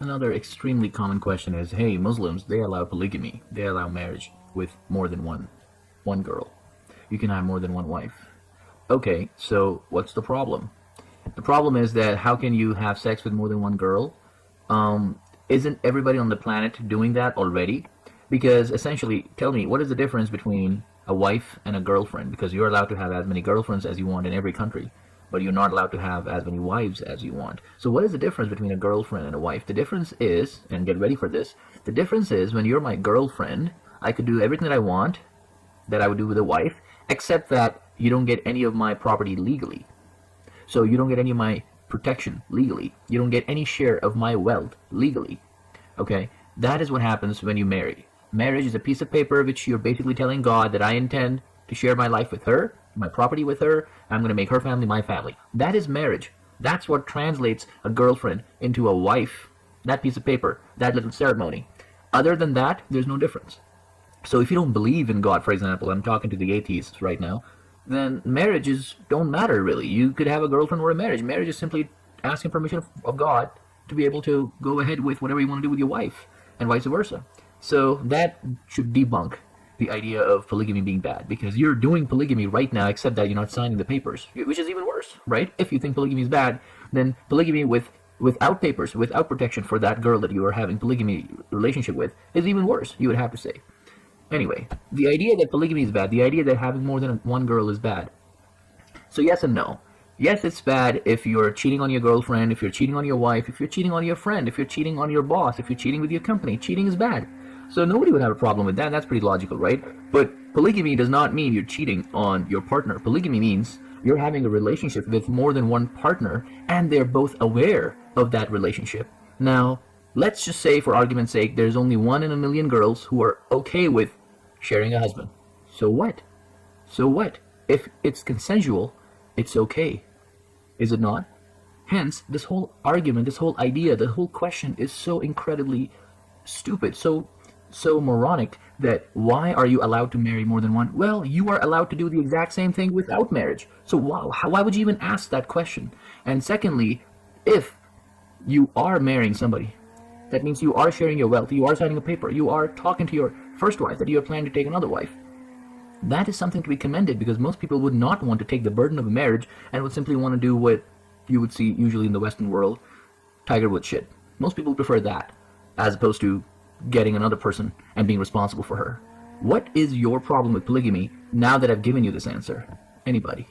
Another extremely common question is, hey, Muslims, they allow polygamy. They allow marriage with more than one girl. You can have more than one wife. Okay, so what's the problem? The problem is that how can you have sex with more than one girl? Isn't everybody on the planet doing that already? Because essentially, tell me, what is the difference between a wife and a girlfriend? Because you're allowed to have as many girlfriends as you want in every country, but you're not allowed to have as many wives as you want. So what is the difference between a girlfriend and a wife? The difference is, and get ready for this, the difference is when you're my girlfriend, I could do everything that I want, that I would do with a wife, except that you don't get any of my property legally. So you don't get any of my protection legally. You don't get any share of my wealth legally. Okay? That is what happens when you marry. Marriage is a piece of paper which you're basically telling God that I intend to share my life with her, my property with her, I'm going to make her family my family. That is marriage. That's what translates a girlfriend into a wife. That piece of paper, that little ceremony. Other than that, there's no difference. So if you don't believe in God, for example, I'm talking to the atheists right now, then marriages don't matter really. You could have a girlfriend or a marriage. Marriage is simply asking permission of God to be able to go ahead with whatever you want to do with your wife, and vice versa. So that should debunk the idea of polygamy being bad, because you're doing polygamy right now, except that you're not signing the papers, which is even worse, right? If you think polygamy is bad, then polygamy without papers, without protection for that girl that you are having polygamy relationship with, is even worse, you would have to say. Anyway, the idea that polygamy is bad, the idea that having more than one girl is bad. So yes and no. Yes, it's bad if you're cheating on your girlfriend, if you're cheating on your wife, if you're cheating on your friend, if you're cheating on your boss, if you're cheating with your company. Cheating is bad. So nobody would have a problem with that. That's pretty logical, right? But polygamy does not mean you're cheating on your partner. Polygamy means you're having a relationship with more than one partner, and they're both aware of that relationship. Now, let's just say, for argument's sake, there's only 1 in a million girls who are okay with sharing a husband. So what? So what? If it's consensual, it's okay. Is it not? Hence, this whole argument, this whole idea, the whole question is so incredibly stupid, so moronic, that why are you allowed to marry more than one? Well, you are allowed to do the exact same thing without marriage. So why would you even ask that question? And secondly, if you are marrying somebody, that means you are sharing your wealth, you are signing a paper, you are talking to your first wife that you are planning to take another wife. That is something to be commended, because most people would not want to take the burden of a marriage and would simply want to do what you would see usually in the Western world, Tiger Woods shit. Most people prefer that, as opposed to getting another person and being responsible for her. What is your problem with polygamy now that I've given you this answer? Anybody?